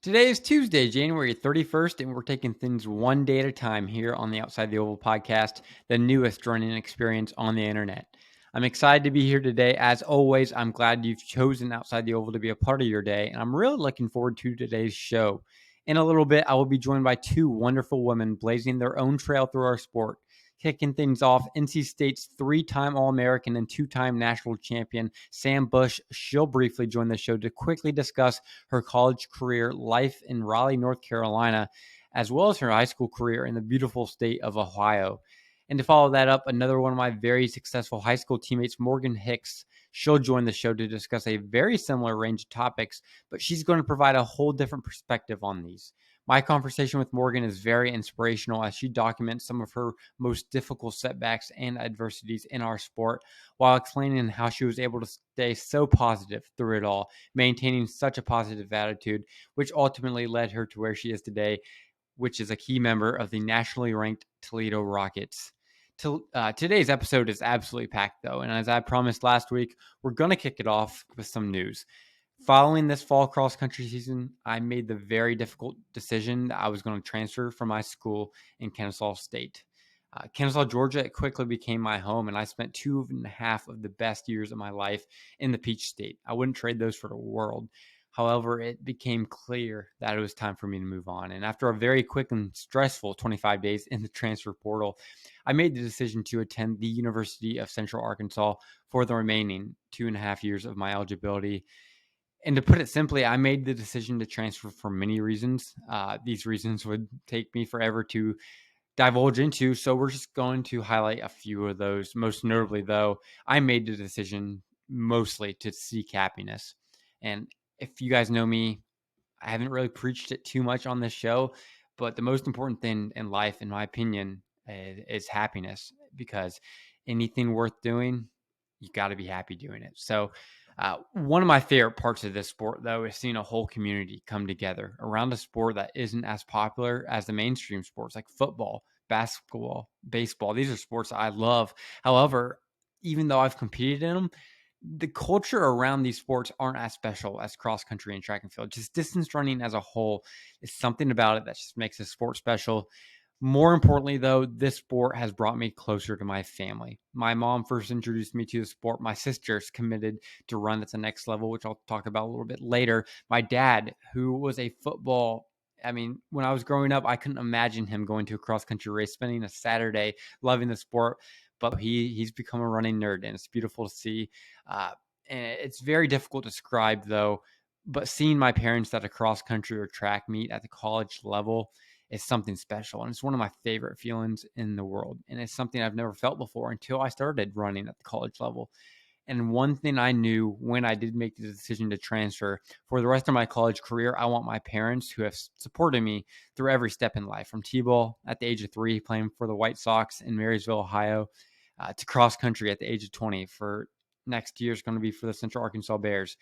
Today is Tuesday, January 31st, and we're taking things one day at a time here on the Outside the Oval podcast, the newest running experience on the internet. I'm excited to be here today. As always, I'm glad you've chosen Outside the Oval to be a part of your day, and I'm really looking forward to today's show. In a little bit, I will be joined by two wonderful women blazing their own trail through our sport. Kicking things off, NC State's three-time All-American and two-time national champion, Sam Bush. She'll briefly join the show to quickly discuss her college career, life in Raleigh, North Carolina, as well as her high school career in the beautiful state of Ohio. And to follow that up, another one of my very successful high school teammates, Morgan Hicks. She'll join the show to discuss a very similar range of topics, but she's going to provide a whole different perspective on these. My conversation with Morgan is very inspirational as she documents some of her most difficult setbacks and adversities in our sport while explaining how she was able to stay so positive through it all, maintaining such a positive attitude, which ultimately led her to where she is today, which is a key member of the nationally ranked Toledo Rockets. Today's episode is absolutely packed, though, and as I promised last week, we're going to kick it off with some news. Following this fall cross country season, I made the very difficult decision that I was going to transfer from my school in Kennesaw State. Kennesaw, Georgia, it quickly became my home, and I spent 2.5 of the best years of my life in the Peach State. I wouldn't trade those for the world. However, it became clear that it was time for me to move on. And after a very quick and stressful 25 days in the transfer portal, I made the decision to attend the University of Central Arkansas for the remaining 2.5 years of my eligibility. And to put it simply, I made the decision to transfer for many reasons. These reasons would take me forever to divulge into, so we're just going to highlight a few of those. Most notably, though, I made the decision mostly to seek happiness. And if you guys know me, I haven't really preached it too much on this show, but the most important thing in life, in my opinion, is happiness, because anything worth doing, you got to be happy doing it. So, one of my favorite parts of this sport, though, is seeing a whole community come together around a sport that isn't as popular as the mainstream sports like football, basketball, baseball. These are sports I love. However, even though I've competed in them, the culture around these sports aren't as special as cross country and track and field. Just distance running as a whole is something about it that just makes this sport special. More importantly, though, this sport has brought me closer to my family. My mom first introduced me to the sport. My sister's committed to run at the next level, which I'll talk about a little bit later. My dad, who was a football, I mean, when I was growing up, I couldn't imagine him going to a cross country race, spending a Saturday loving the sport, but he's become a running nerd, and it's beautiful to see. And it's very difficult to describe, though, but seeing my parents at a cross country or track meet at the college level is something special. And it's one of my favorite feelings in the world. And it's something I've never felt before until I started running at the college level. And one thing I knew when I did make the decision to transfer for the rest of my college career, I want my parents, who have supported me through every step in life, from T-ball at the age of 3, playing for the White Sox in Marysville, Ohio, to cross country at the age of 20. For next year is going to be for the Central Arkansas Bears.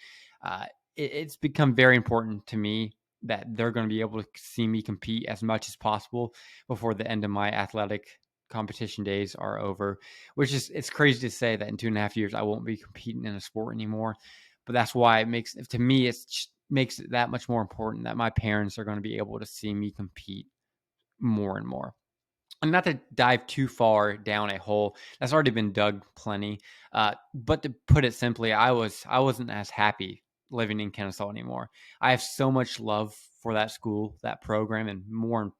It's become very important to me that they're going to be able to see me compete as much as possible before the end of my athletic competition days are over, which is, it's crazy to say that in 2.5 years I won't be competing in a sport anymore. But that's why it makes, to me, it makes it that much more important that my parents are going to be able to see me compete more and more. And not to dive too far down a hole that's already been dug plenty, but to put it simply, I wasn't as happy living in Kennesaw anymore. I have so much love for that school, that program, and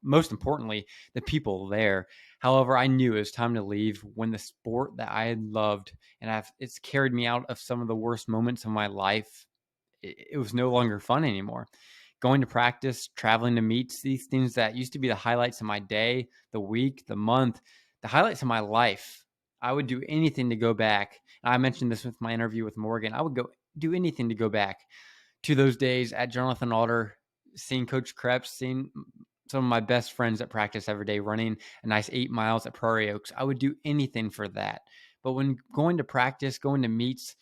most importantly, the people there. However, I knew it was time to leave when the sport that I had loved and it's carried me out of some of the worst moments of my life. It was no longer fun anymore. Going to practice, traveling to meets, these things that used to be the highlights of my day, the week, the month, the highlights of my life. I would do anything to go back. I mentioned this with my interview with Morgan. I would go do anything to go back to those days at Jonathan Alder, seeing Coach Krebs, seeing some of my best friends at practice every day, running a nice 8 miles at Prairie Oaks. I would do anything for that. But when going to practice, going to meets,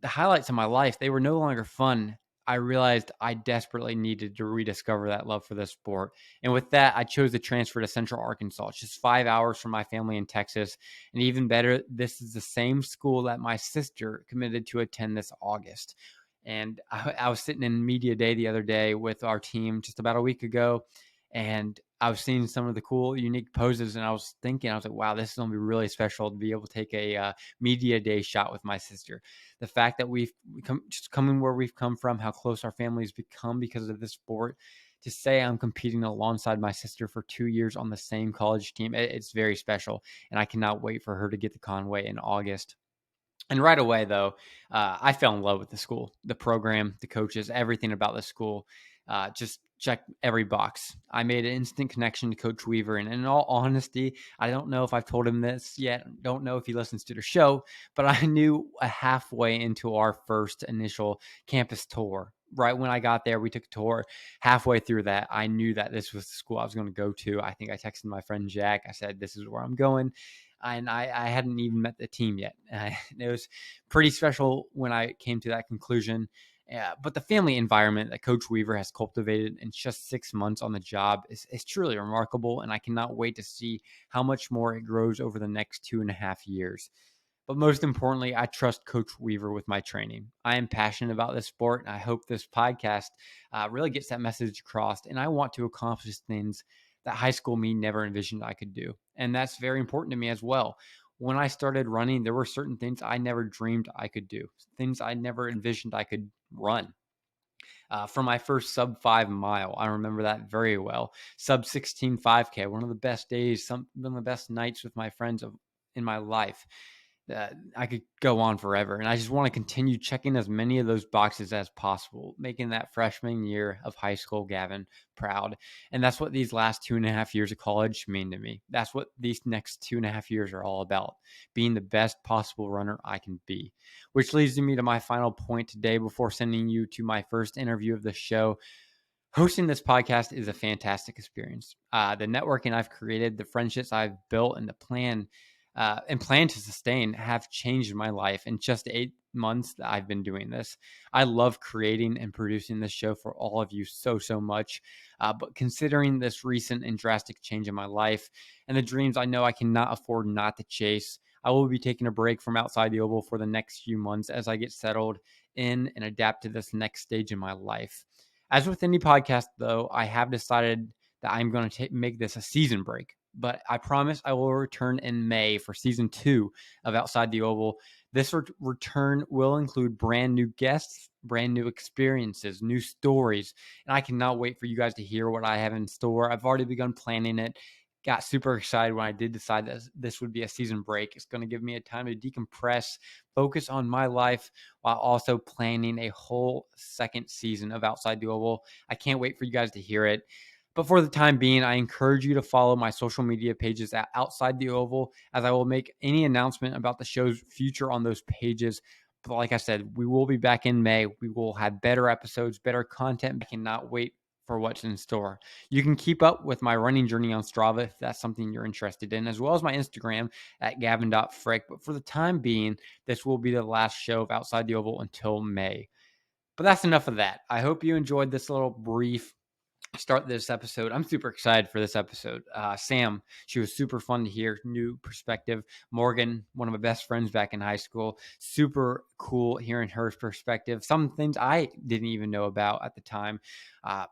the highlights of my life, they were no longer fun. I realized I desperately needed to rediscover that love for this sport. And with that, I chose to transfer to Central Arkansas. It's just 5 hours from my family in Texas. And even better, this is the same school that my sister committed to attend this August. And I was sitting in media day the other day with our team just about a week ago, and I was seeing some of the cool, unique poses, and I was like, wow, this is going to be really special to be able to take a media day shot with my sister. The fact that we've just coming where we've come from, how close our family's become because of this sport, to say I'm competing alongside my sister for 2 years on the same college team, it's very special. And I cannot wait for her to get to Conway in August. And right away, though, I fell in love with the school, the program, the coaches, everything about the school. Just check every box. I made an instant connection to Coach Weaver. And in all honesty, I don't know if I've told him this yet. Don't know if he listens to the show, but I knew halfway into our first initial campus tour. Right when I got there, we took a tour. Halfway through that, I knew that this was the school I was going to go to. I think I texted my friend Jack. I said, this is where I'm going. And I hadn't even met the team yet. It was pretty special when I came to that conclusion. But the family environment that Coach Weaver has cultivated in just 6 months on the job is truly remarkable, and I cannot wait to see how much more it grows over the next 2.5 years. But most importantly, I trust Coach Weaver with my training. I am passionate about this sport, and I hope this podcast really gets that message across. And I want to accomplish things that high school me never envisioned I could do. And that's very important to me as well. When I started running, there were certain things I never dreamed I could do, things I never envisioned I could run. For my first sub 5 mile, I remember that very well. Sub 16 5K, one of the best days, one of the best nights with my friends in my life. I could go on forever. And I just want to continue checking as many of those boxes as possible, making that freshman year of high school Gavin proud. And that's what these last 2.5 years of college mean to me. That's what these next 2.5 years are all about, being the best possible runner I can be. Which leads me to my final point today before sending you to my first interview of the show. Hosting this podcast is a fantastic experience. The networking I've created, the friendships I've built, and the plan to sustain have changed my life in just 8 months that I've been doing this. I love creating and producing this show for all of you so much. But considering this recent and drastic change in my life and the dreams I know I cannot afford not to chase, I will be taking a break from outside the oval for the next few months as I get settled in and adapt to this next stage in my life. As with any podcast, though, I have decided that I'm going to make this a season break. But I promise I will return in May for season 2 of Outside the Oval. This return will include brand new guests, brand new experiences, new stories, and I cannot wait for you guys to hear what I have in store. I've already begun planning it. Got super excited when I did decide that this would be a season break. It's going to give me a time to decompress, focus on my life while also planning a whole second season of Outside the Oval. I can't wait for you guys to hear it. But for the time being, I encourage you to follow my social media pages at Outside the Oval, as I will make any announcement about the show's future on those pages. But like I said, we will be back in May. We will have better episodes, better content. I cannot wait for what's in store. You can keep up with my running journey on Strava if that's something you're interested in, as well as my Instagram at gavin.frick. But for the time being, this will be the last show of Outside the Oval until May. But that's enough of that. I hope you enjoyed this little brief start this episode. I'm super excited for this episode. Sam, she was super fun to hear, new perspective. Morgan, one of my best friends back in high school, super cool hearing her perspective. Some things I didn't even know about at the time.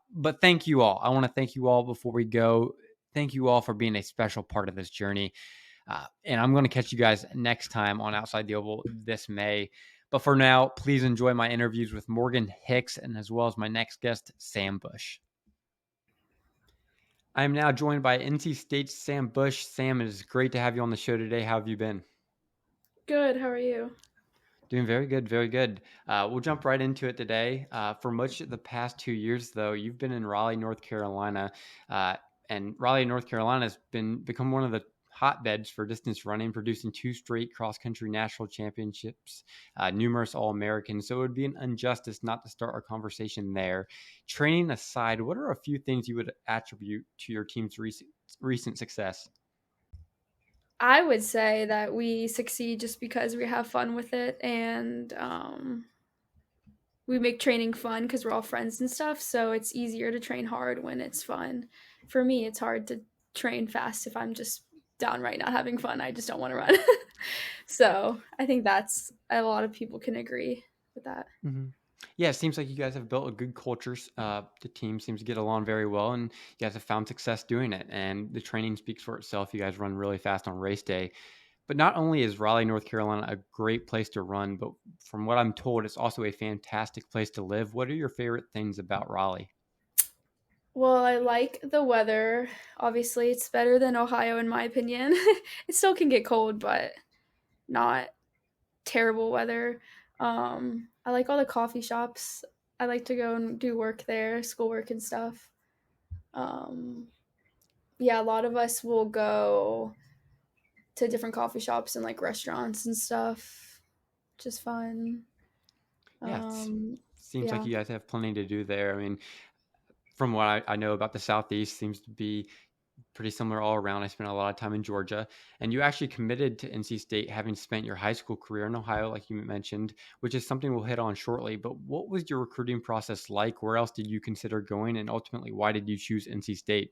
But thank you all. I want to thank you all before we go. Thank you all for being a special part of this journey. And I'm going to catch you guys next time on Outside the Oval this May. But for now, please enjoy my interviews with Morgan Hicks and as well as my next guest, Sam Bush. I am now joined by NC State's Sam Bush. Sam, it is great to have you on the show today. How have you been? Good. How are you? Doing very good, very good. We'll jump right into it today. For much of the past 2 years, though, you've been in Raleigh, North Carolina, and Raleigh, North Carolina has become one of the hotbeds for distance running, producing 2 straight cross-country national championships, numerous All-Americans. So it would be an injustice not to start our conversation there. Training aside, what are a few things you would attribute to your team's recent success? I would say that we succeed just because we have fun with it and we make training fun because we're all friends and stuff. So it's easier to train hard when it's fun. For me, it's hard to train fast if I'm just downright not having fun. I just don't want to run. So I think that's a lot of people can agree with that. Mm-hmm. Yeah, it seems like you guys have built a good culture. The team seems to get along very well, and you guys have found success doing it. And the training speaks for itself. You guys run really fast on race day. But not only is Raleigh, North Carolina, a great place to run, but from what I'm told, it's also a fantastic place to live. What are your favorite things about Raleigh? Well, I like the weather. Obviously, it's better than Ohio in my opinion. It still can get cold, but not terrible weather. I like all the coffee shops. I like to go and do work there, schoolwork and stuff. Um, yeah, a lot of us will go to different coffee shops and like restaurants and stuff. Just fun. Yeah, Um, seems like yeah. you guys have plenty to do there. I mean, from what I know about the Southeast, seems to be pretty similar all around. I spent a lot of time in Georgia, and you actually committed to NC State, having spent your high school career in Ohio, like you mentioned, which is something we'll hit on shortly. But what was your recruiting process like? Where else did you consider going, and ultimately, why did you choose NC State?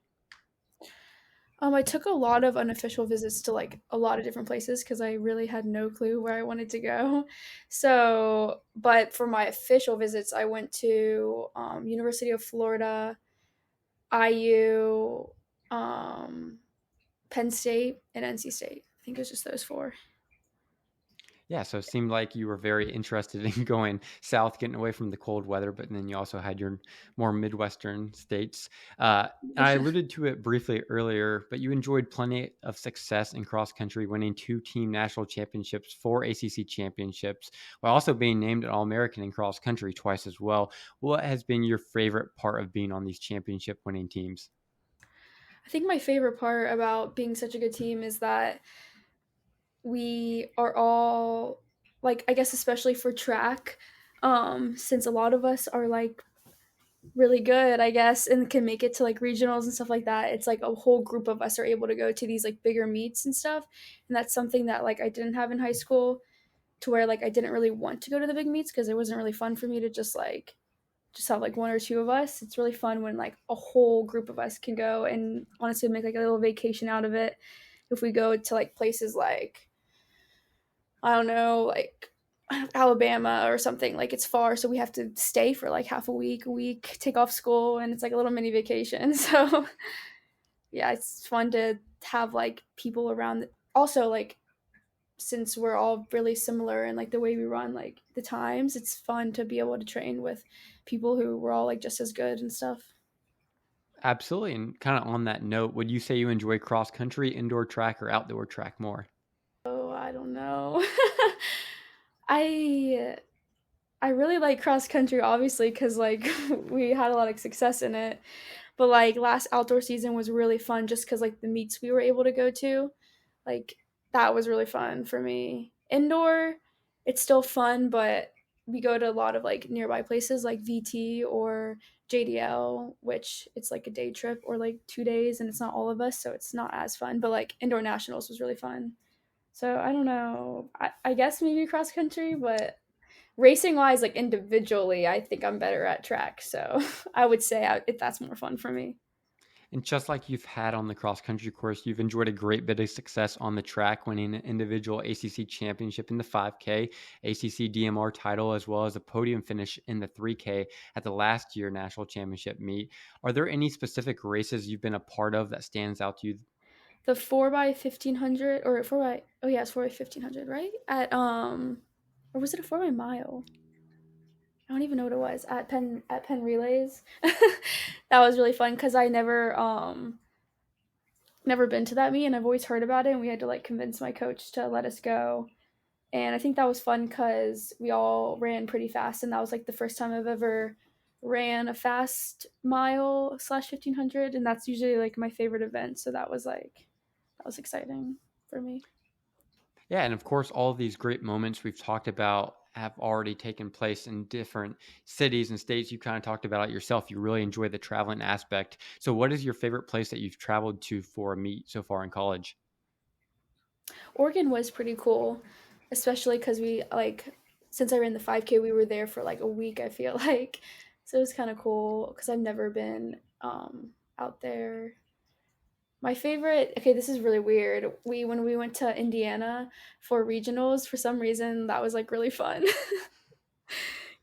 I took a lot of unofficial visits to like a lot of different places because I really had no clue where I wanted to go. So, but for my official visits, I went to University of Florida, IU, um, Penn State, and NC State. I think it was just those four. Yeah, so it seemed like you were very interested in going south, getting away from the cold weather, but then you also had your more Midwestern states. And I alluded to it briefly earlier, but you enjoyed plenty of success in cross country, winning 2 team national championships, 4 ACC championships, while also being named an All American in cross country twice as well. What has been your favorite part of being on these championship winning teams? I think my favorite part about being such a good team is that we are all like I guess especially for track, since a lot of us are like really good, I guess, and can make it to like regionals and stuff like that. It's like a whole group of us are able to go to these like bigger meets and stuff. And that's something that like I didn't have in high school to where like I didn't really want to go to the big meets because it wasn't really fun for me to just have like one or two of us. It's really fun when like a whole group of us can go and honestly make like a little vacation out of it. If we go to like places like I don't know, like Alabama or something. Like it's far, so we have to stay for like half a week, take off school, and it's like a little mini vacation. So yeah, it's fun to have like people around. Also, like since we're all really similar and like the way we run, like the times, it's fun to be able to train with people who were all like just as good and stuff. Absolutely. And kind of on that note, would you say you enjoy cross country, indoor track, or outdoor track more? Oh, I don't know. I I really like cross country, obviously, because like we had a lot of success in it. But like last outdoor season was really fun, just because like the meets we were able to go to, like that was really fun for me. Indoor, it's still fun, but we go to a lot of like nearby places like VT or JDL, which it's like a day trip or like 2 days, and it's not all of us, so it's not as fun. But like indoor nationals was really fun. So I don't know. I guess maybe cross country, but racing wise, like individually, I think I'm better at track. So I would say that's more fun for me. And just like you've had on the cross country course, you've enjoyed a great bit of success on the track, winning an individual ACC championship in the 5K, ACC DMR title, as well as a podium finish in the 3K at the last year national championship meet. Are there any specific races you've been a part of that stands out to you? The 4x1500 or 4 by oh yeah, it's 4x1500, right? At or was it a 4 by mile? I don't even know what it was at Penn Relays. That was really fun because I never been to that meet and I've always heard about it and we had to like convince my coach to let us go. And I think that was fun because we all ran pretty fast and that was like the first time I've ever ran a fast mile slash 1500 and that's usually like my favorite event. So that was exciting for me. Yeah, and of course, all of these great moments we've talked about have already taken place in different cities and states. You kind of talked about it yourself. You really enjoy the traveling aspect. So, what is your favorite place that you've traveled to for a meet so far in college? Oregon was pretty cool, especially because we like since I ran the 5K, we were there for like a week. I feel like so it was kind of cool because I've never been out there. My favorite, okay, this is really weird. When we went to Indiana for regionals, for some reason that was like really fun.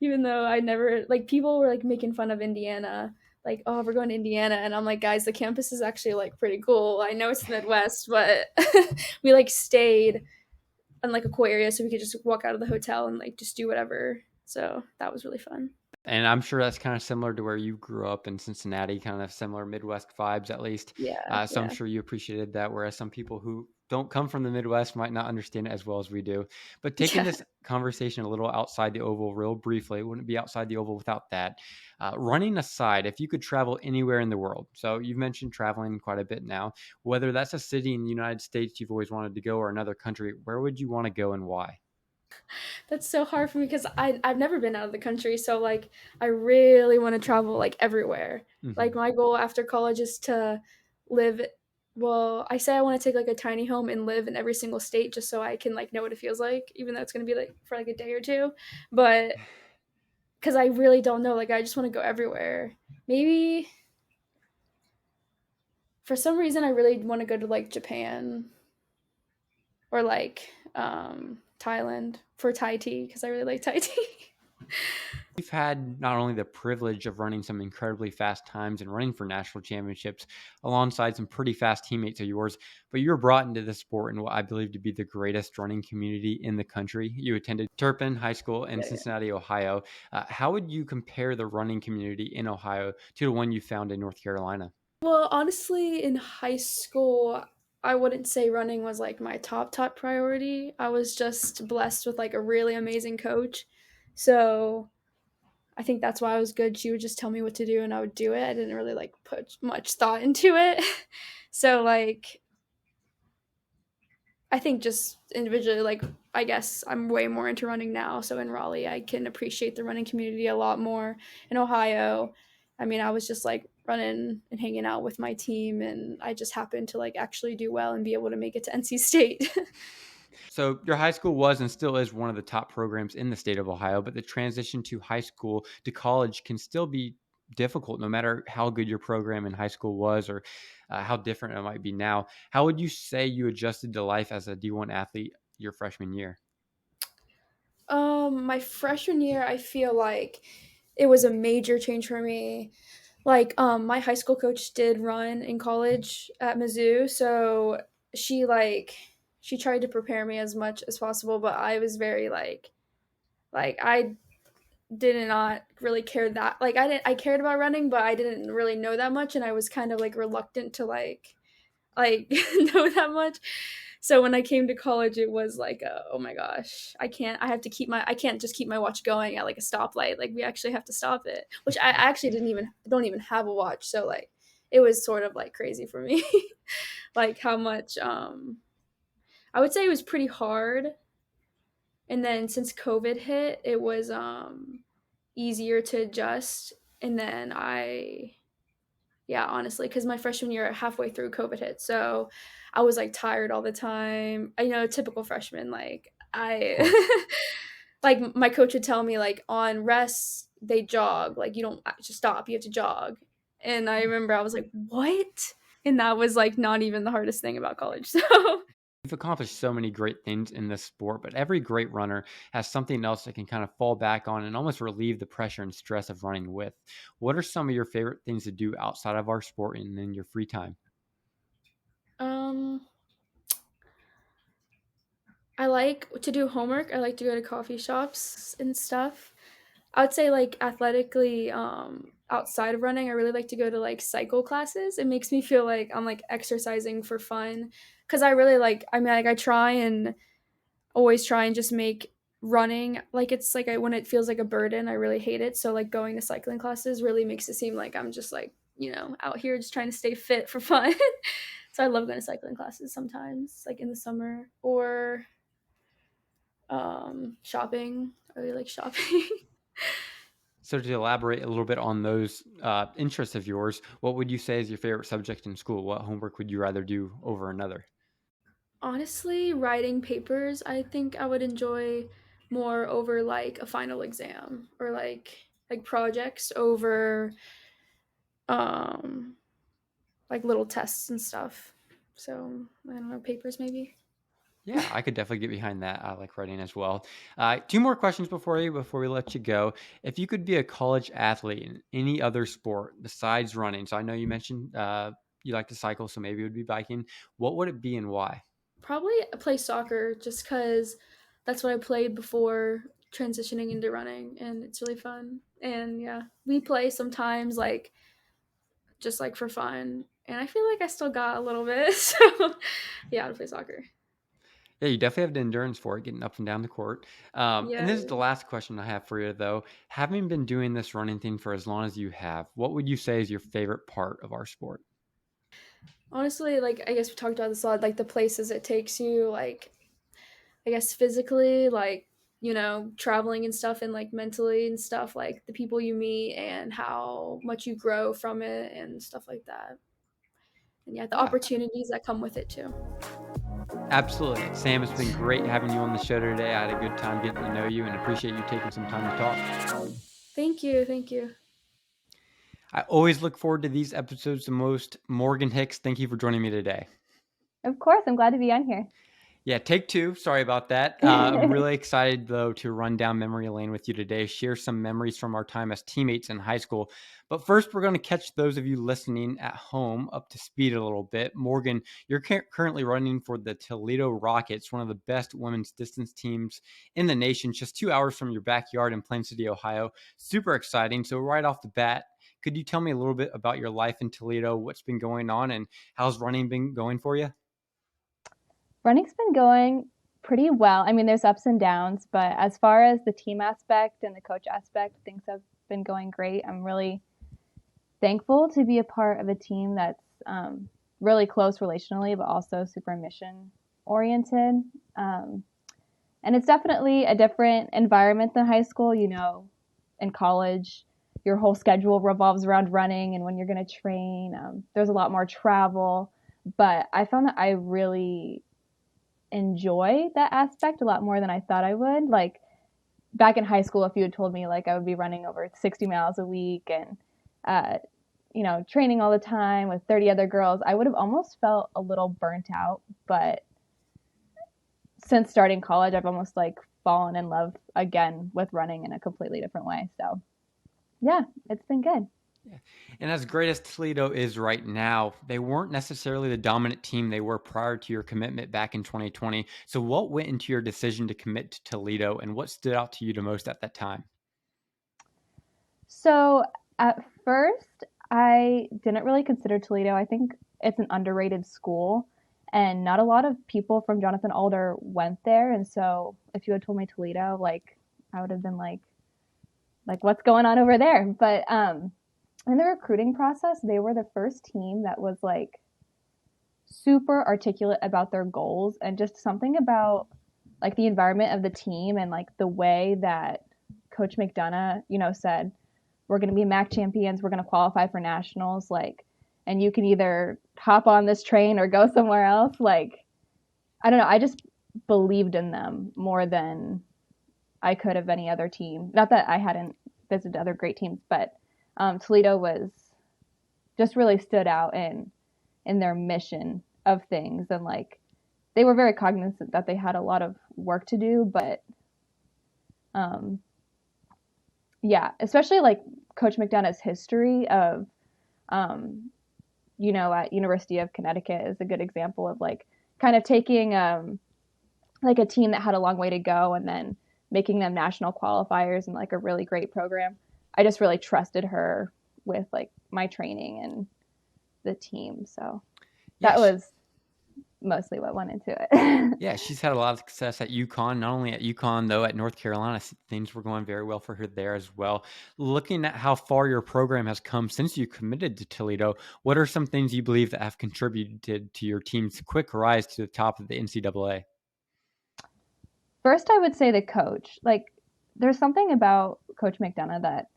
Even though I never like people were like making fun of Indiana, like, oh, we're going to Indiana, and I'm like, guys, the campus is actually like pretty cool. I know it's the Midwest, but we like stayed in like a cool area so we could just walk out of the hotel and like just do whatever. So that was really fun. And I'm sure that's kind of similar to where you grew up in Cincinnati, kind of similar Midwest vibes, at least. Yeah, So I'm yeah. sure you appreciated that, whereas some people who don't come from the Midwest might not understand it as well as we do. But taking Yeah. this conversation a little outside the oval, real briefly, it wouldn't be outside the oval without that. Running aside, if you could travel anywhere in the world, so you've mentioned traveling quite a bit now, whether that's a city in the United States you've always wanted to go or another country, where would you want to go and why? That's so hard for me because I've never been out of the country, so like I really want to travel like everywhere. Like Hmm. my goal after college is to live well, I say I want to take like a tiny home and live in every single state just so I can like know what it feels like, even though it's going to be like for like a day or two. But because I really don't know, like I just want to go everywhere. Maybe for some reason I really want to go to like Japan or like Thailand for Thai tea because I really like Thai tea. You've had not only the privilege of running some incredibly fast times and running for national championships alongside some pretty fast teammates of yours, but you were brought into the sport in what I believe to be the greatest running community in the country. You attended Turpin High School in Yeah, yeah. Cincinnati, Ohio. How would you compare the running community in Ohio to the one you found in North Carolina? Well, honestly, in high school, I wouldn't say running was like my top priority. I was just blessed with like a really amazing coach. So I think that's why I was good. She would just tell me what to do and I would do it. I didn't really like put much thought into it. So like I think just individually, like I guess I'm way more into running now. So in Raleigh, I can appreciate the running community a lot more. In Ohio, I mean, I was just like running and hanging out with my team, and I just happened to like actually do well and be able to make it to NC State. So, your high school was and still is one of the top programs in the state of Ohio, but the transition to high school to college can still be difficult no matter how good your program in high school was or how different it might be now. How would you say you adjusted to life as a D1 athlete your freshman year? My freshman year, I feel like it was a major change for me. Like, my high school coach did run in college at Mizzou, so she like she tried to prepare me as much as possible, but I was very like I did not really care that like I cared about running, but I didn't really know that much, and I was kind of like reluctant to like know that much. So when I came to college, it was like, oh my gosh, I can't just keep my watch going at like a stoplight. Like we actually have to stop it, which I actually don't even have a watch. So like, it was sort of like crazy for me, like how much, I would say it was pretty hard. And then since COVID hit, it was, easier to adjust. And then yeah, honestly, because my freshman year, halfway through, COVID hit, so I was like tired all the time. I know, typical freshman. Like Of course. I, like my coach would tell me like on rests they jog. Like you don't just stop; you have to jog. And I remember I was like, "What?" And that was like not even the hardest thing about college. So You've accomplished so many great things in this sport, but every great runner has something else that can kind of fall back on and almost relieve the pressure and stress of running with. What are some of your favorite things to do outside of our sport and in your free time? um, I like to do homework. I like to go to coffee shops and stuff. I would say like athletically, outside of running, I really like to go to like cycle classes. It makes me feel like I'm like exercising for fun because I really like. I mean, like I try and always try and just make running like it's like when it feels like a burden. I really hate it. So like going to cycling classes really makes it seem like I'm just like out here just trying to stay fit for fun. So I love going to cycling classes sometimes, like in the summer or shopping. I really like shopping. So, to elaborate a little bit on those interests of yours, what would you say is your favorite subject in school? What homework would you rather do over another? Honestly, writing papers, I think I would enjoy more over like a final exam or like projects over um like little tests and stuff. So, I don't know, papers maybe. Yeah, I could definitely get behind that. I like running as well. Two more questions before we let you go. If you could be a college athlete in any other sport besides running, so I know you mentioned you like to cycle, so maybe it would be biking. What would it be and why? Probably play soccer just because that's what I played before transitioning into running, and it's really fun. And yeah, we play sometimes, like just like for fun. And I feel like I still got a little bit. So yeah, I'd play soccer. Yeah, you definitely have the endurance for it, getting up and down the court. And Yeah. this is the last question I have for you, though. Having been doing this running thing for as long as you have, what would you say is your favorite part of our sport? Honestly, like I guess we talked about this a lot, like the places it takes you, like I guess physically, like, traveling and stuff and like mentally and stuff, like the people you meet and how much you grow from it and stuff like that. And yeah, the Yeah, opportunities that come with it too. absolutely. Sam, it's been great having you on the show today. I had a good time getting to know you and appreciate you taking some time to talk. Thank you. Thank you. I always look forward to these episodes the most. Morgan Hicks, thank you for joining me today. Of course, I'm glad to be on here. Yeah, take two. Sorry about that. I'm really excited, though, to run down memory lane with you today, share some memories from our time as teammates in high school. But first, we're going to catch those of you listening at home up to speed a little bit. Morgan, you're currently running for the Toledo Rockets, one of the best women's distance teams in the nation, just 2 hours from your backyard in Plain City, Ohio. Super exciting. So, right off the bat, could you tell me a little bit about your life in Toledo, what's been going on, and how's running been going for you? Running's been going pretty well. I mean, there's ups and downs, but as far as the team aspect and the coach aspect, things have been going great. I'm really thankful to be a part of a team that's really close relationally, but also super mission oriented. Um, and it's definitely a different environment than high school. In college, your whole schedule revolves around running and when you're going to train. There's a lot more travel, but I found that I really enjoy that aspect a lot more than I thought I would. Like back in high school, if you had told me like I would be running over 60 miles a week and, training all the time with 30 other girls, I would have almost felt a little burnt out. But since starting college, I've almost like fallen in love again with running in a completely different way. So yeah, it's been good. Yeah. And as great as Toledo is right now, they weren't necessarily the dominant team they were prior to your commitment back in 2020. So, what went into your decision to commit to Toledo and what stood out to you the most at that time? So at first, I didn't really consider Toledo. I think it's an underrated school, and not a lot of people from Jonathan Alder went there. And so, if you had told me Toledo, like I would have been like what's going on over there? But in the recruiting process, they were the first team that was like super articulate about their goals and just something about like the environment of the team and like the way that Coach McDonough, said we're going to be MAC champions, we're going to qualify for nationals, like, and you can either hop on this train or go somewhere else. Like, I don't know, I just believed in them more than I could of any other team. Not that I hadn't visited other great teams, but Toledo was just really stood out in their mission of things, and like they were very cognizant that they had a lot of work to do, but um, yeah, especially like Coach McDonough's history of at University of Connecticut is a good example of like kind of taking like a team that had a long way to go and then making them national qualifiers and like a really great program. I just really trusted her with like my training and the team. So that Yes. was mostly what went into it. Yeah, she's had a lot of success at UConn, not only at UConn, though, at North Carolina. Things were going very well for her there as well. Looking at how far your program has come since you committed to Toledo, what are some things you believe that have contributed to your team's quick rise to the top of the NCAA? First, I would say the coach. Like, there's something about Coach McDonough that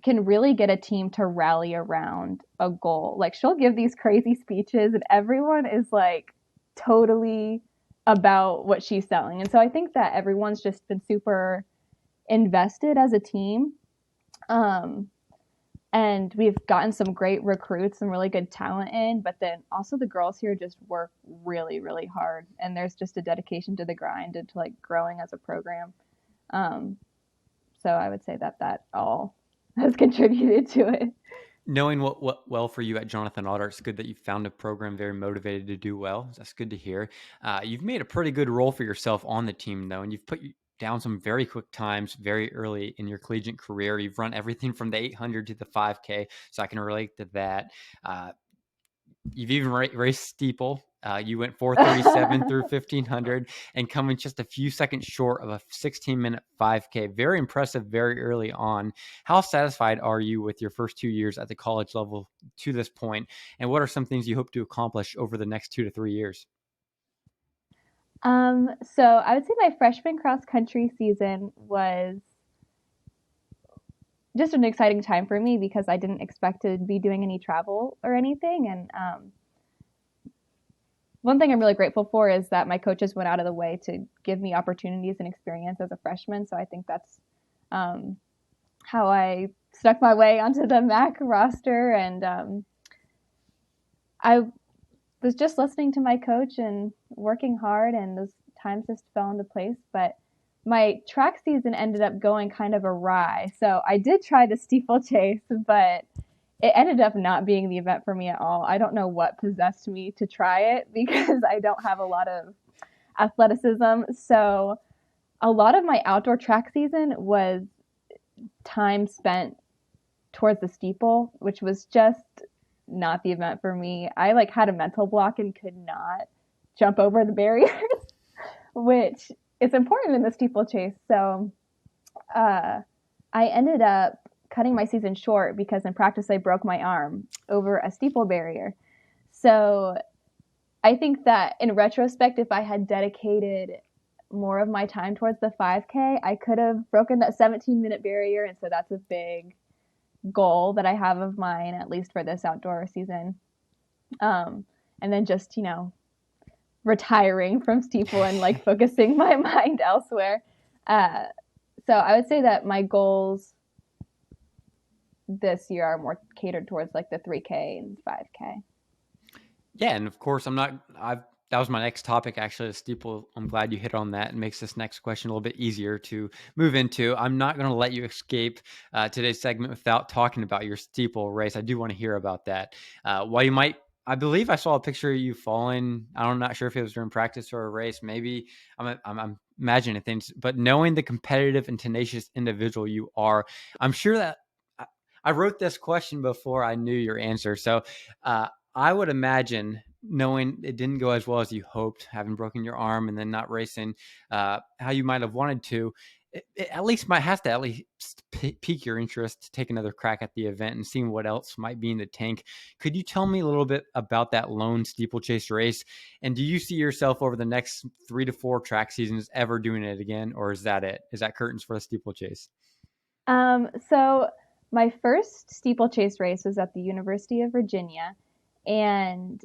can really get a team to rally around a goal. Like, she'll give these crazy speeches, and everyone is like totally about what she's selling. And so I think that everyone's just been super invested as a team. Um, And we've gotten some great recruits, some really good talent in, but then also the girls here just work really, really hard. And there's just a dedication to the grind and to like growing as a program. So I would say that all has contributed to it. Knowing what well for you at Jonathan Alder, it's good that you found a program very motivated to do well. That's good to hear. You've made a pretty good role for yourself on the team, though, and you've put down some very quick times very early in your collegiate career. You've run everything from the 800 to the 5K, so I can relate to that. You've even raced steeple. You went 437 through 1500 and coming just a few seconds short of a 16-minute 5K. Very impressive very early on. How satisfied are you with your first 2 years at the college level to this point? And what are some things you hope to accomplish over the next 2 to 3 years? So I would say my freshman cross country season was just an exciting time for me because I didn't expect to be doing any travel or anything. And one thing I'm really grateful for is that my coaches went out of the way to give me opportunities and experience as a freshman. So I think that's how I snuck my way onto the MAC roster. And I was just listening to my coach and working hard, and those times just fell into place. But my track season ended up going kind of awry. So I did try the steeplechase, but it ended up not being the event for me at all. I don't know what possessed me to try it because I don't have a lot of athleticism. So a lot of my outdoor track season was time spent towards the steeple, which was just not the event for me. I like had a mental block and could not jump over the barriers, which is important in the steeplechase. So I ended up cutting my season short because in practice I broke my arm over a steeple barrier. So I think that in retrospect, if I had dedicated more of my time towards the 5K, I could have broken that 17-minute barrier. And so that's a big goal that I have of mine, at least for this outdoor season. And then just, retiring from steeple and like focusing my mind elsewhere. So I would say that my goals this year are more catered towards like the 3K and 5K. Yeah, and of course, that was my next topic, actually, the steeple. I'm glad you hit on that. It makes this next question a little bit easier to move into. I'm not going to let you escape today's segment without talking about your steeple race. I do want to hear about that. While you might, I believe I saw a picture of you falling. I'm not sure if it was during practice or a race. Maybe I'm imagining things, but knowing the competitive and tenacious individual you are, I'm sure that I wrote this question before I knew your answer. So I would imagine, knowing it didn't go as well as you hoped, having broken your arm and then not racing how you might have wanted to, it at least has to at least pique your interest to take another crack at the event and seeing what else might be in the tank. Could you tell me a little bit about that lone steeplechase race? And do you see yourself over the next 3 to 4 track seasons ever doing it again? Or is that it? Is that curtains for the steeplechase? So my first steeplechase race was at the University of Virginia. And,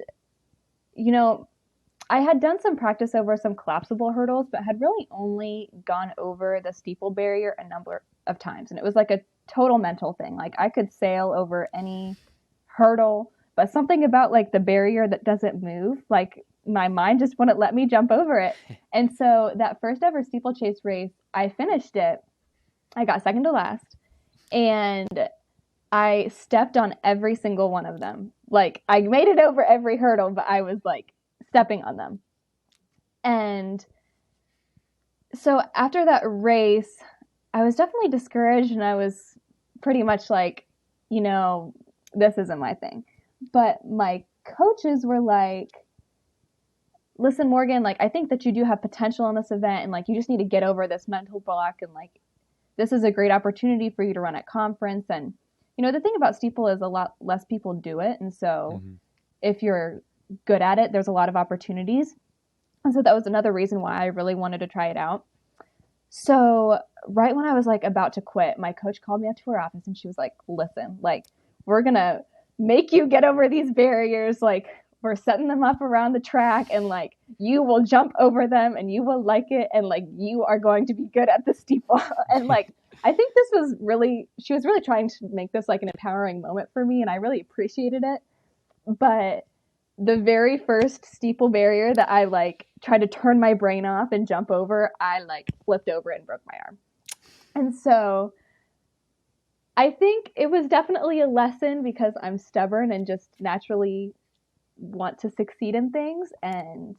I had done some practice over some collapsible hurdles, but had really only gone over the steeple barrier a number of times. And it was like a total mental thing. Like I could sail over any hurdle, but something about like the barrier that doesn't move, like my mind just wouldn't let me jump over it. And so that first ever steeplechase race, I finished it. I got second to last. And I stepped on every single one of them. Like I made it over every hurdle, but I was like stepping on them. And so after that race, I was definitely discouraged and I was pretty much like, this isn't my thing. But my coaches were like, listen, Morgan, like I think that you do have potential in this event and like you just need to get over this mental block and like this is a great opportunity for you to run at conference. And the thing about steeple is a lot less people do it. And so if you're good at it, there's a lot of opportunities. And so that was another reason why I really wanted to try it out. So right when I was like about to quit, my coach called me up to her office and she was like, listen, like we're going to make you get over these barriers. Like we're setting them up around the track and like you will jump over them and you will like it. And like you are going to be good at the steeple. And like I think she was really trying to make this like an empowering moment for me, and I really appreciated it. But the very first steeple barrier that I like tried to turn my brain off and jump over, I like flipped over and broke my arm. And so I think it was definitely a lesson because I'm stubborn and just naturally want to succeed in things. And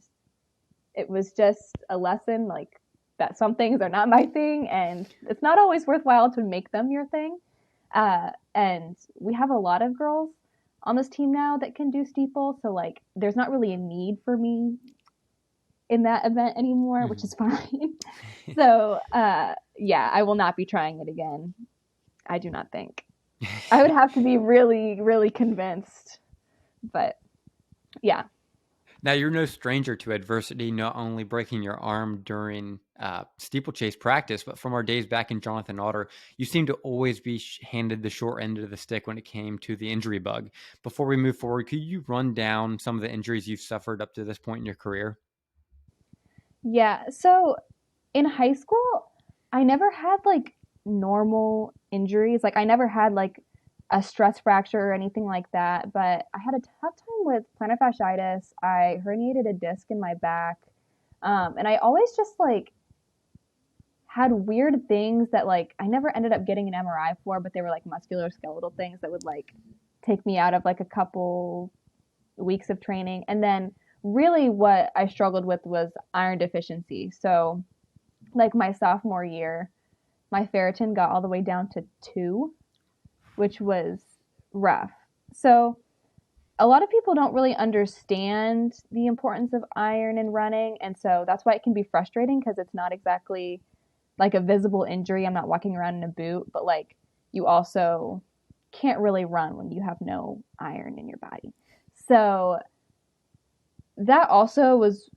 it was just a lesson like that some things are not my thing and it's not always worthwhile to make them your thing. And we have a lot of girls on this team now that can do steeple. So like there's not really a need for me in that event anymore, which is fine. So yeah, I will not be trying it again. I do not think. I would have to be really, really convinced. But yeah. Now, you're no stranger to adversity, not only breaking your arm during steeplechase practice, but from our days back in Jonathan Otter, you seem to always be handed the short end of the stick when it came to the injury bug. Before we move forward, could you run down some of the injuries you've suffered up to this point in your career? Yeah. So in high school, I never had like normal injuries. Like I never had like a stress fracture or anything like that, but I had a tough time with plantar fasciitis. I herniated a disc in my back. And I always just like had weird things that like I never ended up getting an MRI for, but they were like musculoskeletal things that would like take me out of like a couple weeks of training. And then really what I struggled with was iron deficiency. So like my sophomore year, my ferritin got all the way down to 2, which was rough. So a lot of people don't really understand the importance of iron in running. And so that's why it can be frustrating because it's not exactly like a visible injury. I'm not walking around in a boot, but like you also can't really run when you have no iron in your body. So that also was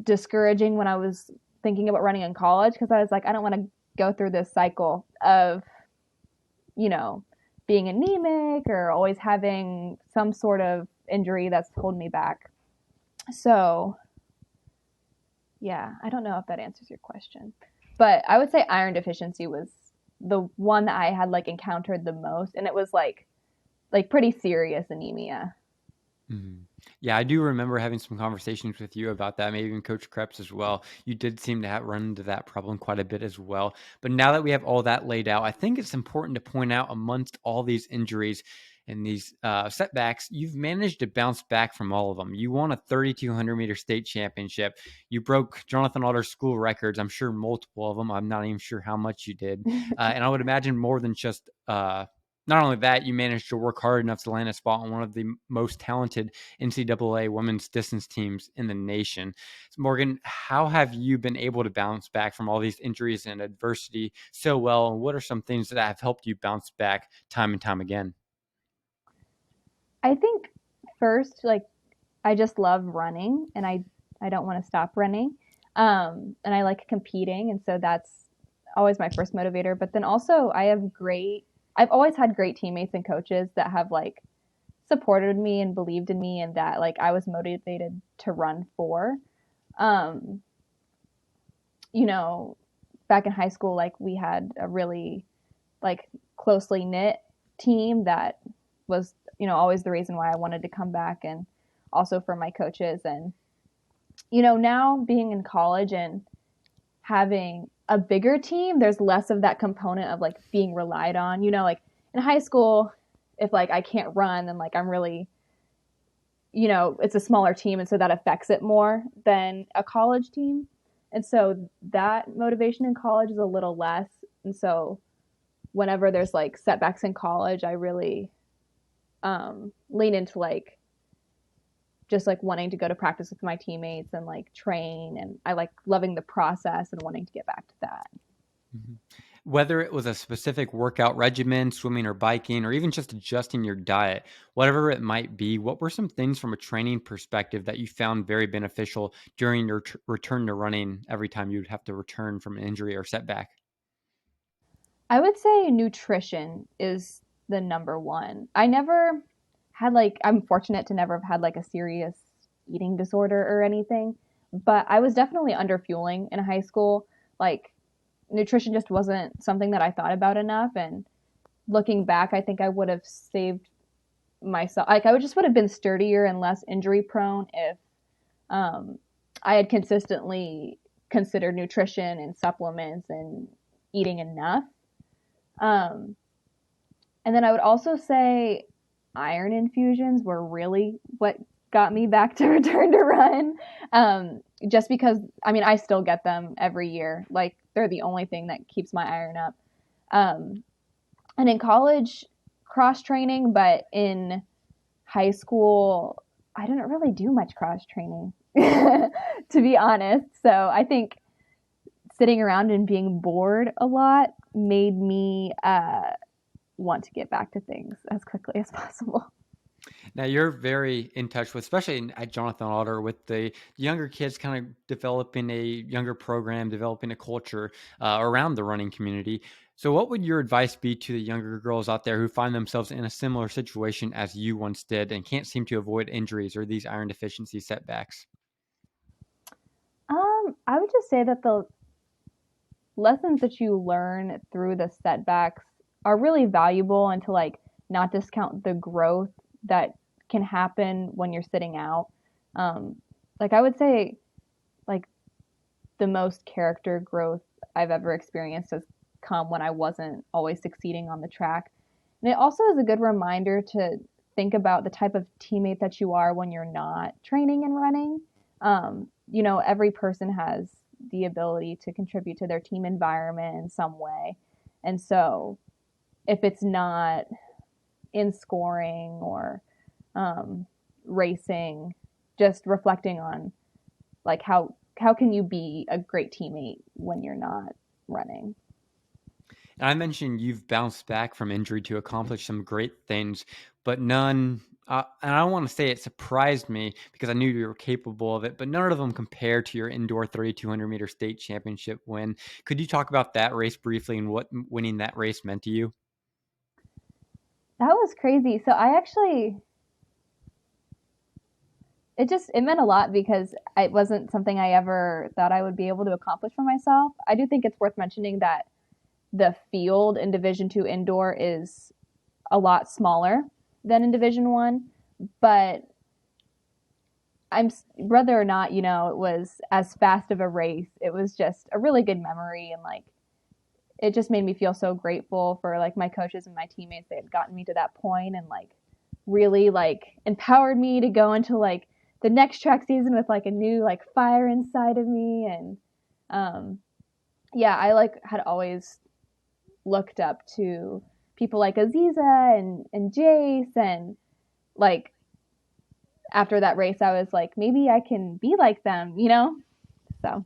discouraging when I was thinking about running in college because I was like, I don't want to go through this cycle of, you know, being anemic or always having some sort of injury that's holding me back. So, yeah, I don't know if that answers your question. But I would say iron deficiency was the one that I had like encountered the most, and it was like pretty serious anemia. Mm-hmm. Yeah, I do remember having some conversations with you about that, maybe even Coach Krebs as well. You did seem to have run into that problem quite a bit as well. But now that we have all that laid out, I think it's important to point out amongst all these injuries and these setbacks, you've managed to bounce back from all of them. You won a 3,200-meter state championship. You broke Jonathan Otter's school records. I'm sure multiple of them. I'm not even sure how much you did. And I would imagine more than just not only that, you managed to work hard enough to land a spot on one of the most talented NCAA women's distance teams in the nation. So Morgan, how have you been able to bounce back from all these injuries and adversity so well? And what are some things that have helped you bounce back time and time again? I think first, like, I just love running and I don't want to stop running. And I like competing. And so that's always my first motivator. But then also I've always had great teammates and coaches that have like supported me and believed in me and that like I was motivated to run for. You know, back in high school, like we had a really like closely knit team that was, you know, always the reason why I wanted to come back and also for my coaches. And, you know, now being in college and having a bigger team, there's less of that component of like being relied on. You know, like in high school, if like I can't run, then like I'm really, you know, it's a smaller team. And so that affects it more than a college team. And so that motivation in college is a little less. And so whenever there's like setbacks in college, I really lean into like just like wanting to go to practice with my teammates and like train, and I like loving the process and wanting to get back to that. Mm-hmm. Whether it was a specific workout regimen, swimming or biking, or even just adjusting your diet, whatever it might be, what were some things from a training perspective that you found very beneficial during your return to running every time you'd have to return from an injury or setback? I would say nutrition is the number one. I never had like, I'm fortunate to never have had like a serious eating disorder or anything, but I was definitely under fueling in high school. Like nutrition just wasn't something that I thought about enough. And looking back, I think I would have saved myself. Like, would have been sturdier and less injury prone if um, I had consistently considered nutrition and supplements and eating enough. Um, and then I would also say iron infusions were really what got me back to return to run. Just because, I mean, I still get them every year. Like, they're the only thing that keeps my iron up. And in college, cross training, but in high school, I didn't really do much cross training, to be honest. So I think sitting around and being bored a lot made me want to get back to things as quickly as possible. Now you're very in touch with, especially at Jonathan Alder, with the younger kids, kind of developing a younger program, developing a culture around the running community. So what would your advice be to the younger girls out there who find themselves in a similar situation as you once did and can't seem to avoid injuries or these iron deficiency setbacks? I would just say that the lessons that you learn through the setbacks are really valuable, and to like not discount the growth that can happen when you're sitting out. Like, I would say, like, the most character growth I've ever experienced has come when I wasn't always succeeding on the track. And it also is a good reminder to think about the type of teammate that you are when you're not training and running. Every person has the ability to contribute to their team environment in some way. And so if it's not in scoring or racing, just reflecting on like how can you be a great teammate when you're not running. And I mentioned you've bounced back from injury to accomplish some great things, but none, and I don't want to say it surprised me because I knew you were capable of it, but none of them compare to your indoor 3,200-meter state championship win. Could you talk about that race briefly and what winning that race meant to you? That was crazy. So I actually, it meant a lot because it wasn't something I ever thought I would be able to accomplish for myself. I do think it's worth mentioning that the field in Division II indoor is a lot smaller than in Division I, but whether or not, it was as fast of a race, it was just a really good memory. And like, it just made me feel so grateful for like my coaches and my teammates. They had gotten me to that point and like really like empowered me to go into like the next track season with like a new like fire inside of me. And I like had always looked up to people like Aziza and Jace, and like after that race I was like, maybe I can be like them, so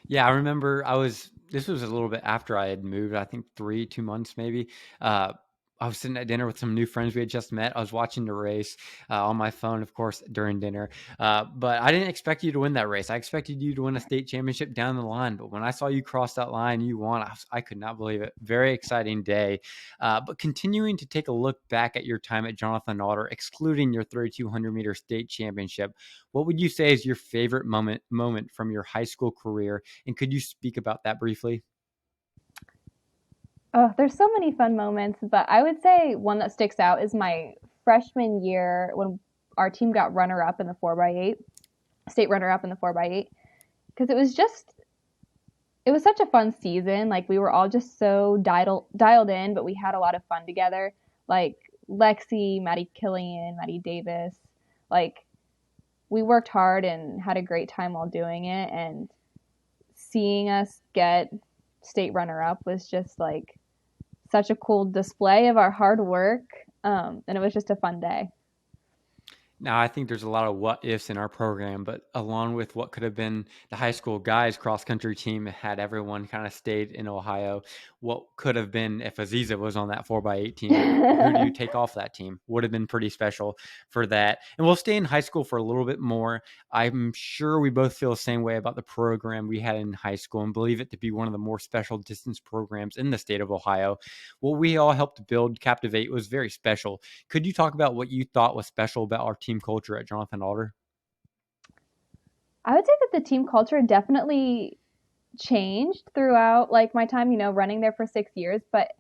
Yeah, I remember this was a little bit after I had moved, I think 2 months maybe. I was sitting at dinner with some new friends we had just met. I was watching the race on my phone, of course, during dinner. But I didn't expect you to win that race. I expected you to win a state championship down the line. But when I saw you cross that line, you won. I could not believe it. Very exciting day. But continuing to take a look back at your time at Jonathan Alder, excluding your 3,200-meter state championship, what would you say is your favorite moment from your high school career? And could you speak about that briefly? Oh, there's so many fun moments, but I would say one that sticks out is my freshman year when our team got runner-up in the 4x8, state runner-up in the 4x8, because it was such a fun season. Like, we were all just so dialed in, but we had a lot of fun together. Like, Lexi, Maddie Killian, Maddie Davis, like, we worked hard and had a great time while doing it, and seeing us get state runner-up was just like such a cool display of our hard work, and it was just a fun day. Now, I think there's a lot of what ifs in our program, but along with what could have been the high school guys cross country team had everyone kind of stayed in Ohio, what could have been if Aziza was on that 4x8 team, who do you take off that team? Would have been pretty special for that. And we'll stay in high school for a little bit more. I'm sure we both feel the same way about the program we had in high school and believe it to be one of the more special distance programs in the state of Ohio. What we all helped build, captivate, was very special. Could you talk about what you thought was special about our team culture at Jonathan Alder? I would say that the team culture definitely changed throughout like my time, running there for 6 years, but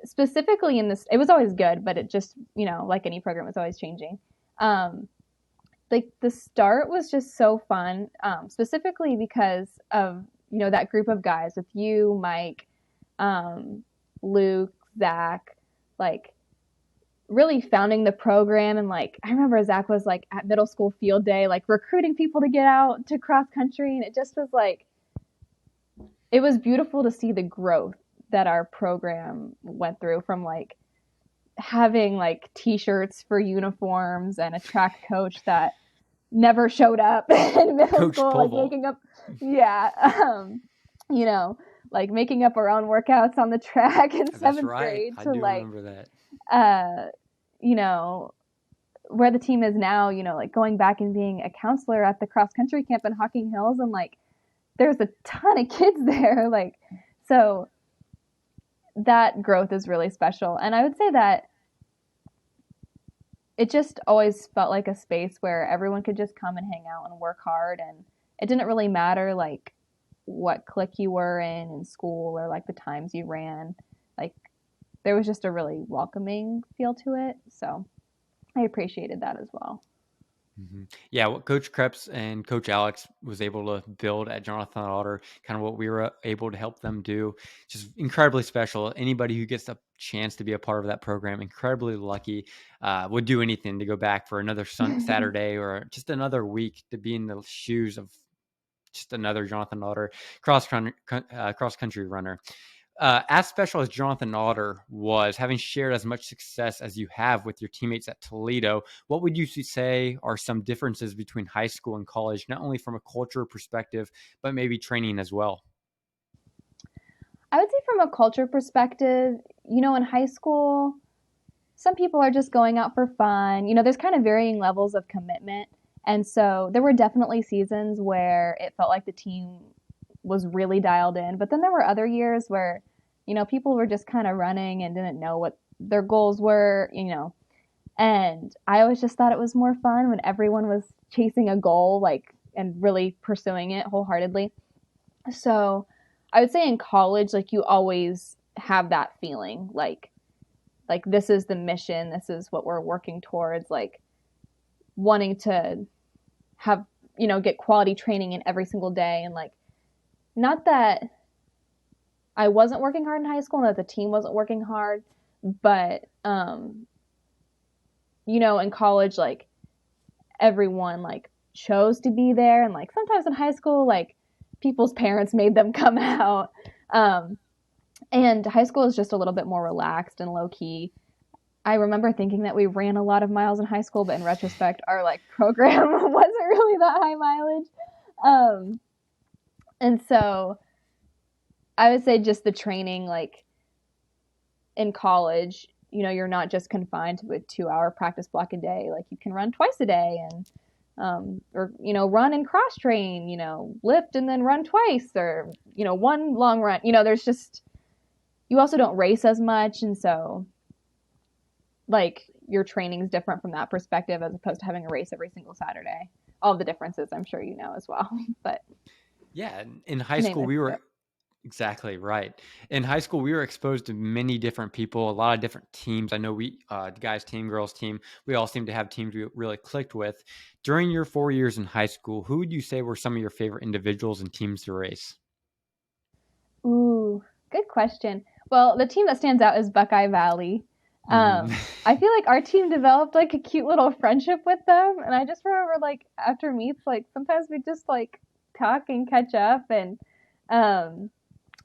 specifically in this, it was always good, but it just, like any program, was always changing. Like the start was just so fun, specifically because of, that group of guys with you, Mike, Luke, Zach, like really founding the program. And like, I remember Zach was like at middle school field day, like recruiting people to get out to cross country. And it just was like, it was beautiful to see the growth that our program went through, from like having like t-shirts for uniforms and a track coach that never showed up in middle Coach school, Povil. like making up, like making up our own workouts on the track in seventh grade. I to do like, remember that. Where the team is now, like going back and being a counselor at the cross country camp in Hocking Hills, and like there's a ton of kids there, like, so that growth is really special. And I would say that it just always felt like a space where everyone could just come and hang out and work hard, and it didn't really matter like what clique you were in school or like the times you ran. Like there was just a really welcoming feel to it, so I appreciated that as well. Mm-hmm. Yeah, what Coach Krebs and Coach Alex was able to build at Jonathan Alder, kind of what we were able to help them do, just incredibly special. Anybody who gets a chance to be a part of that program, incredibly lucky, would do anything to go back for another Saturday or just another week to be in the shoes of just another Jonathan Alder cross country runner. As special as Jonathan Alder was, having shared as much success as you have with your teammates at Toledo, what would you say are some differences between high school and college, not only from a culture perspective, but maybe training as well? I would say from a culture perspective, in high school, some people are just going out for fun. There's kind of varying levels of commitment. And so there were definitely seasons where it felt like the team was really dialed in. But then there were other years where, people were just kind of running and didn't know what their goals were, And I always just thought it was more fun when everyone was chasing a goal, like, and really pursuing it wholeheartedly. So I would say in college, like, you always have that feeling, like this is the mission, this is what we're working towards, like wanting to have, get quality training in every single day. And like, not that I wasn't working hard in high school and that the team wasn't working hard, but, in college, like everyone like chose to be there. And like, sometimes in high school, like people's parents made them come out. And high school is just a little bit more relaxed and low key. I remember thinking that we ran a lot of miles in high school, but in retrospect, our like program wasn't really that high mileage. And so I would say just the training, like in college, you're not just confined to a 2-hour practice block a day. Like you can run twice a day and, or, run and cross train, lift and then run twice, or, one long run, there's just, you also don't race as much. And so like your training is different from that perspective, as opposed to having a race every single Saturday. All the differences, I'm sure as well. But yeah, in high school we were exactly right. In high school we were exposed to many different people, a lot of different teams. I know we, the guys team, girls team, we all seem to have teams we really clicked with. During your 4 years in high school, who would you say were some of your favorite individuals and teams to race? Ooh, good question. Well, the team that stands out is Buckeye Valley. I feel like our team developed like a cute little friendship with them, and I just remember like after meets, like sometimes we just like talk and catch up. And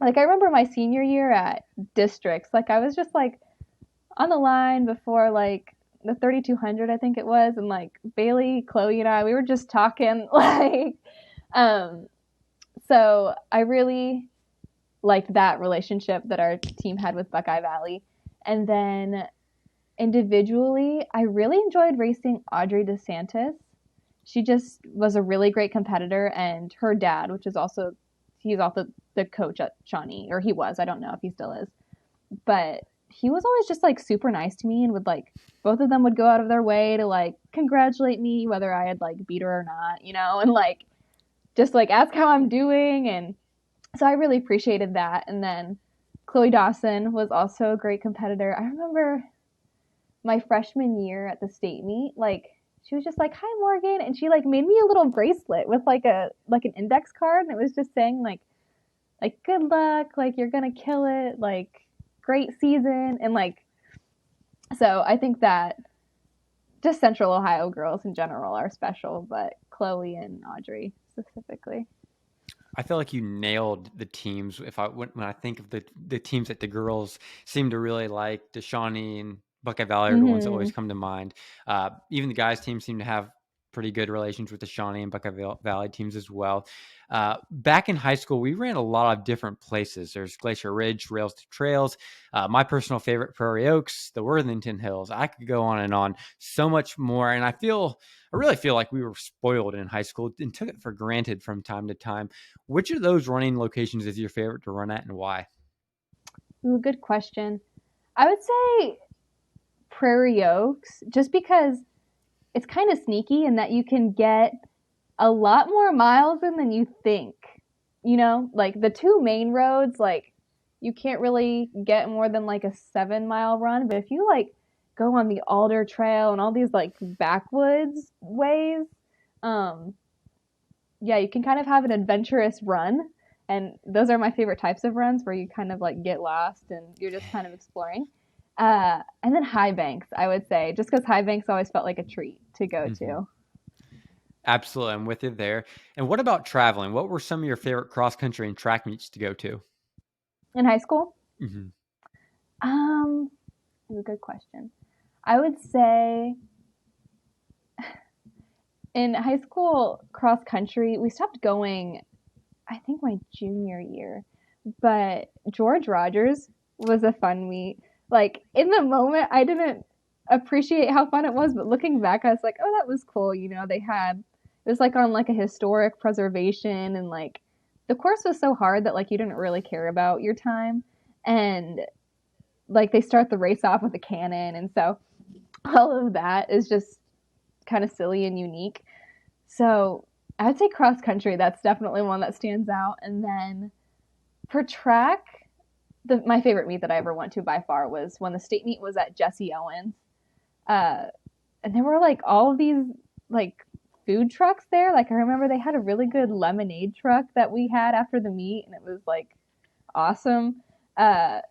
like I remember my senior year at districts, like I was just like on the line before like the 3200, I think it was, and like Bailey, Chloe, and I, we were just talking like so I really liked that relationship that our team had with Buckeye Valley. And then individually, I really enjoyed racing Audrey DeSantis. She just was a really great competitor, and her dad, he's also the coach at Shawnee, or he was, I don't know if he still is, but he was always just like super nice to me, and would like, both of them would go out of their way to like congratulate me, whether I had like beat her or not, and like just like ask how I'm doing. And So I really appreciated that. And then Chloe Dawson was also a great competitor. I remember my freshman year at the state meet, like she was just like, "Hi Morgan," and she like made me a little bracelet with like an index card, and it was just saying like good luck, like you're gonna kill it, like great season, and like so I think that just Central Ohio girls in general are special, but Chloe and Audrey specifically. I feel like you nailed the teams. When I think of the teams that the girls seem to really like, Shawnee and Buckeye Valley are the ones that always come to mind. Even the guys' team seem to have pretty good relations with the Shawnee and Buckeye Valley teams as well. Back in high school, we ran a lot of different places. There's Glacier Ridge, Rails to Trails. My personal favorite, Prairie Oaks, the Worthington Hills. I could go on and on. So much more. And I really feel like we were spoiled in high school and took it for granted from time to time. Which of those running locations is your favorite to run at and why? Ooh, good question. I would say Prairie Oaks, just because it's kind of sneaky in that you can get a lot more miles in than you think. You know, like the two main roads, like you can't really get more than like a 7 mile run. But if you like go on the Alder Trail and all these like backwoods ways, um, yeah, you can kind of have an adventurous run. And those are my favorite types of runs where you kind of like get lost and you're just kind of exploring. And then high banks, I would say, just because high banks always felt like a treat to go to. Absolutely. I'm with you there. And what about traveling? What were some of your favorite cross country and track meets to go to? In high school, Mm-hmm. That's a good question. I would say in high school cross country, we stopped going, I think my junior year, but George Rogers was a fun meet. Like in the moment, I didn't appreciate how fun it was, but looking back, I was like, oh, that was cool. You know, it was like on like a historic preservation, and like the course was so hard that like you didn't really care about your time. And like they start the race off with a cannon. And so all of that is just kind of silly and unique. So I would say cross country, that's definitely one that stands out. And then for track, my favorite meet that I ever went to by far was when the state meet was at Jesse Owens. Uh, and there were like all of these like food trucks there. Like I remember they had a really good lemonade truck that we had after the meet, and it was like awesome. Uh,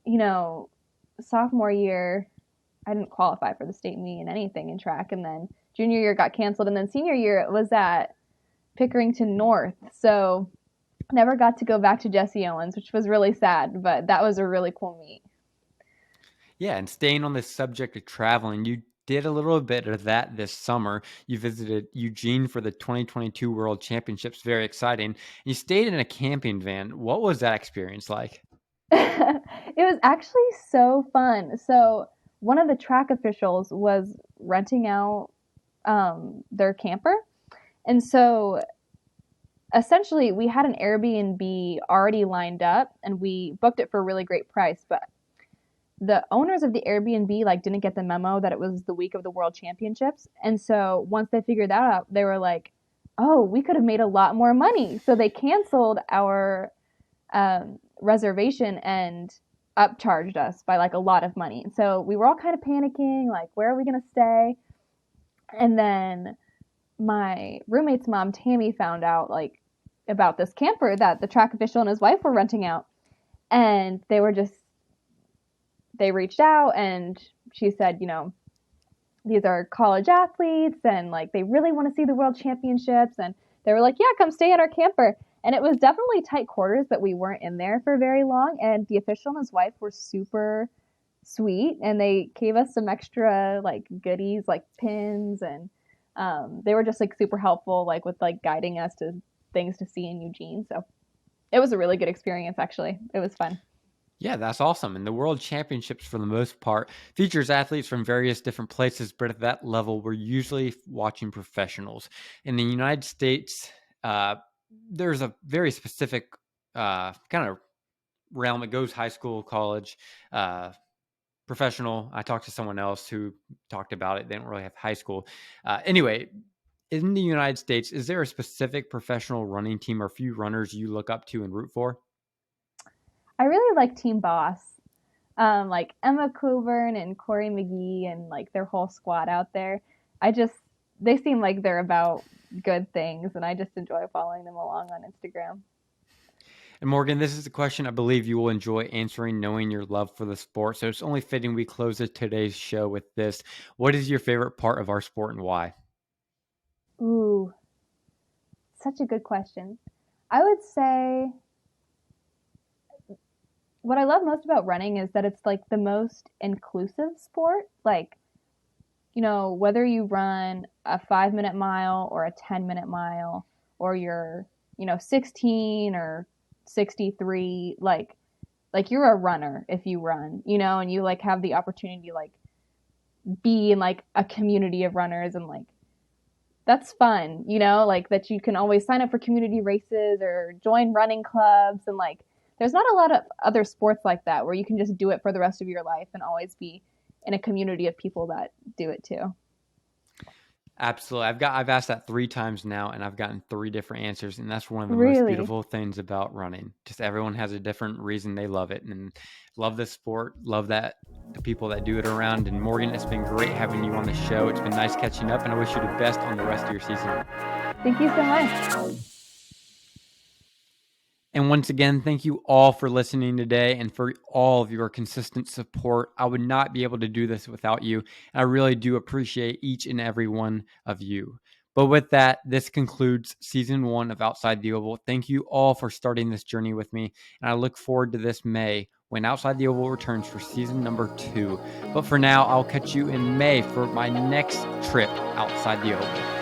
you know, sophomore year, I didn't qualify for the state meet in anything in track, and then junior year got canceled, and then senior year it was at Pickerington North. So never got to go back to Jesse Owens, which was really sad, but that was a really cool meet. Yeah, and staying on the subject of traveling, you did a little bit of that this summer. You visited Eugene for the 2022 World Championships. Very exciting. You stayed in a camping van. What was that experience like? It was actually so fun. So one of the track officials was renting out their camper. And so essentially we had an Airbnb already lined up and we booked it for a really great price. But the owners of the Airbnb like didn't get the memo that it was the week of the World Championships. And so once they figured that out, they were like, oh, we could have made a lot more money. So they canceled our reservation and upcharged us by like a lot of money. And so we were all kind of panicking, like, where are we going to stay? And then my roommate's mom, Tammy, found out like about this camper that the track official and his wife were renting out. And they reached out and she said, you know, these are college athletes and like they really want to see the world championships. And they were like, yeah, come stay at our camper. And it was definitely tight quarters, but we weren't in there for very long. And the official and his wife were super sweet and they gave us some extra like goodies like pins, and they were just like super helpful like with like guiding us to things to see in Eugene. So it was a really good experience. Actually, it was fun. Yeah, that's awesome. And the World Championships, for the most part, features athletes from various different places, but at that level, we're usually watching professionals. In the United States, there's a very specific kind of realm. It goes high school, college, professional. I talked to someone else who talked about it. They don't really have high school. Anyway, In the United States, is there a specific professional running team or few runners you look up to and root for? I really like Team Boss. Like Emma Coburn and Corey McGee and like their whole squad out there. I just they seem like they're about good things, and I just enjoy following them along on Instagram. And Morgan, this is a question I believe you will enjoy answering, knowing your love for the sport. So it's only fitting we close today's show with this. What is your favorite part of our sport and why? Ooh, such a good question. I would say what I love most about running is that it's like the most inclusive sport. Like, whether you run a 5 minute mile or a 10-minute mile, or you're, 16 or 63, like you're a runner if you run, and you like have the opportunity to like be in like a community of runners, and like that's fun, like that you can always sign up for community races or join running clubs, and like there's not a lot of other sports like that where you can just do it for the rest of your life and always be in a community of people that do it too. Absolutely. I've asked that 3 times now and I've gotten 3 different answers, and that's one of the most Really? beautiful things about running. Just everyone has a different reason they love it, and love this sport, love that the people that do it around. And Morgan, it's been great having you on the show. It's been nice catching up, and I wish you the best on the rest of your season. Thank you so much. And once again, thank you all for listening today and for all of your consistent support. I would not be able to do this without you. And I really do appreciate each and every one of you. But with that, this concludes season 1 of Outside the Oval. Thank you all for starting this journey with me. And I look forward to this May when Outside the Oval returns for season number 2. But for now, I'll catch you in May for my next trip outside the Oval.